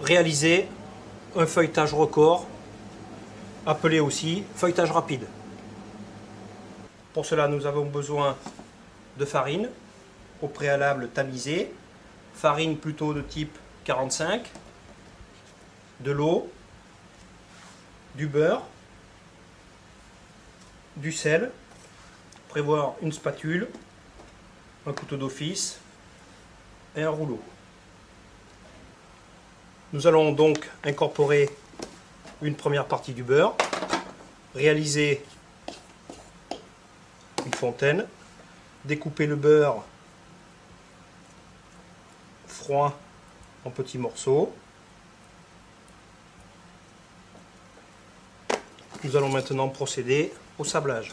réaliser un feuilletage record, appelé aussi feuilletage rapide. Pour cela, nous avons besoin de farine, au préalable tamisée, farine plutôt de type 45, de l'eau, du beurre, du sel, prévoir une spatule, un couteau d'office et un rouleau. Nous allons donc incorporer une première partie du beurre, réaliser une fontaine, découper le beurre froid en petits morceaux. Nous allons maintenant procéder au sablage.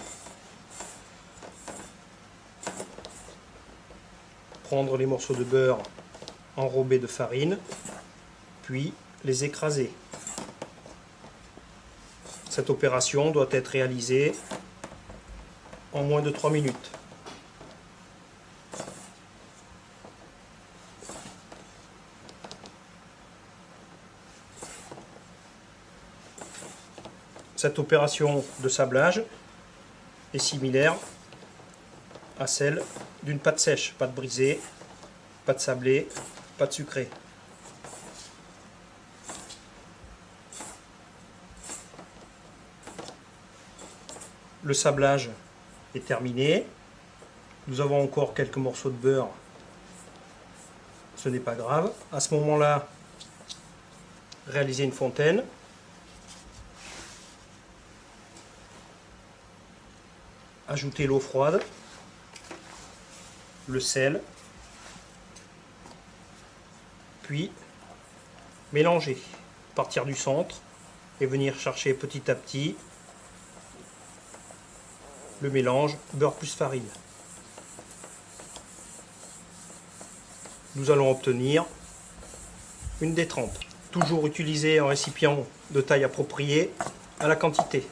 Prendre les morceaux de beurre enrobés de farine, puis les écraser. Cette opération doit être réalisée en moins de 3 minutes. Cette opération de sablage est similaire à celle d'une pâte sèche, pâte brisée, pâte sablée, pâte sucrée. Le sablage est terminé. Nous avons encore quelques morceaux de beurre. Ce n'est pas grave. À ce moment-là, réaliser une fontaine. Ajouter l'eau froide, le sel, puis mélanger, partir du centre et venir chercher petit à petit le mélange beurre plus farine. Nous allons obtenir une détrempe. Toujours utiliser un récipient de taille appropriée à la quantité.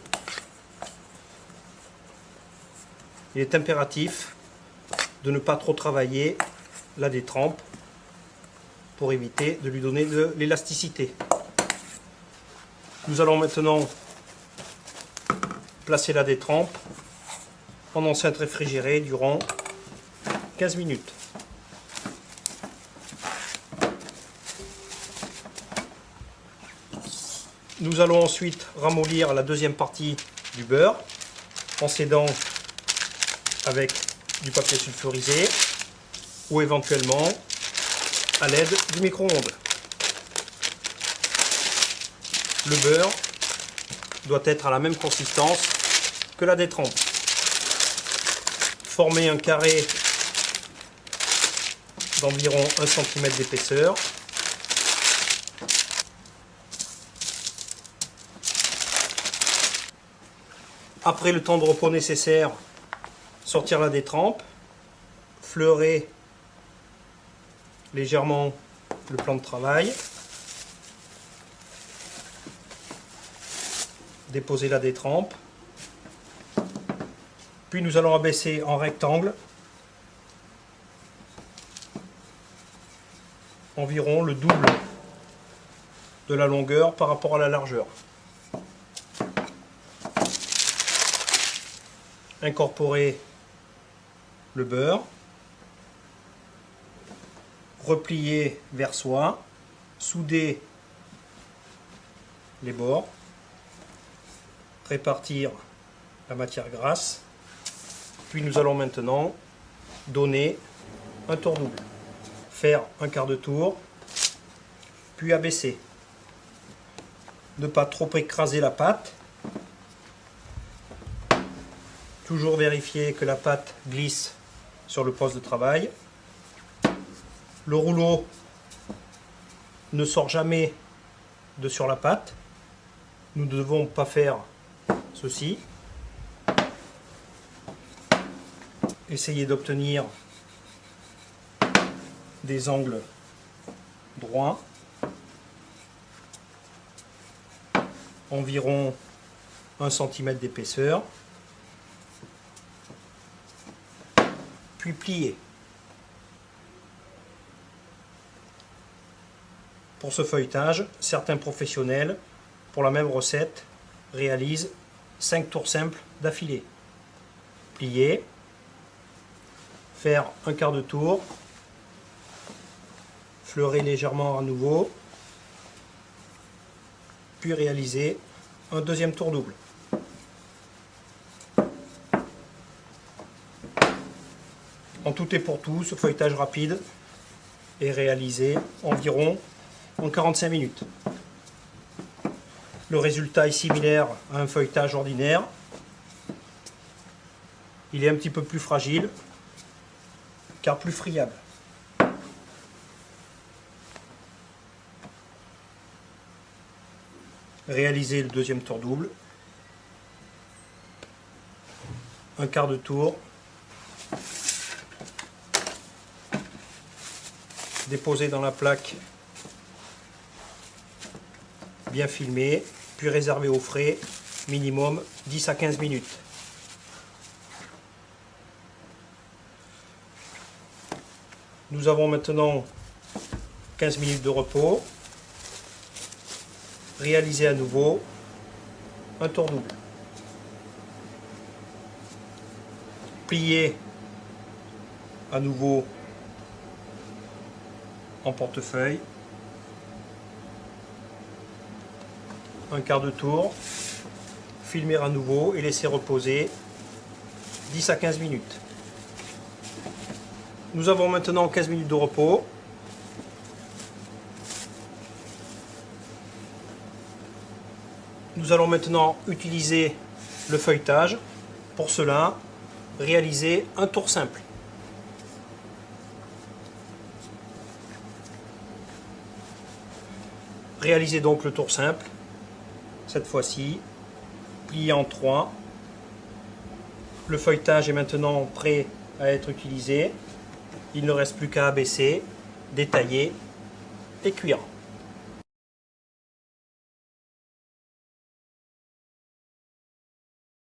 Il est impératif de ne pas trop travailler la détrempe pour éviter de lui donner de l'élasticité. Nous allons maintenant placer la détrempe en enceinte réfrigérée durant 15 minutes. Nous allons ensuite ramollir la deuxième partie du beurre en s'aidant avec du papier sulfurisé ou éventuellement à l'aide du micro-ondes. Le beurre doit être à la même consistance que la détrempe. Former un carré d'environ 1 cm d'épaisseur. Après le temps de repos nécessaire, sortir la détrempe, fleurer légèrement le plan de travail, déposer la détrempe, puis nous allons abaisser en rectangle environ le double de la longueur par rapport à la largeur. Incorporer le beurre, replier vers soi, souder les bords, répartir la matière grasse, puis nous allons maintenant donner un tour double, faire un quart de tour, puis abaisser. Ne pas trop écraser la pâte. Toujours vérifier que la pâte glisse sur le poste de travail. Le rouleau ne sort jamais de sur la pâte. Nous ne devons pas faire ceci. Essayez d'obtenir des angles droits, environ 1 cm d'épaisseur. Puis plier. Pour ce feuilletage, certains professionnels, pour la même recette, réalisent 5 tours simples d'affilée. Plier, faire un quart de tour, fleurer légèrement à nouveau, puis réaliser un deuxième tour double. En tout et pour tout, ce feuilletage rapide est réalisé environ en 45 minutes. Le résultat est similaire à un feuilletage ordinaire. Il est un petit peu plus fragile, car plus friable. Réaliser le deuxième tour double. Un quart de tour. Déposer dans la plaque bien filmé, puis réserver au frais, minimum 10 à 15 minutes. Nous avons maintenant 15 minutes de repos. Réaliser à nouveau un tour double. Plier à nouveau en portefeuille. Un quart de tour. Filmer à nouveau et laisser reposer 10 à 15 minutes. Nous avons maintenant 15 minutes de repos. Nous allons maintenant utiliser le feuilletage. Pour cela, réaliser un tour simple. Réalisez donc le tour simple. Cette fois-ci, plié en 3. Le feuilletage est maintenant prêt à être utilisé. Il ne reste plus qu'à abaisser, détailler et cuire.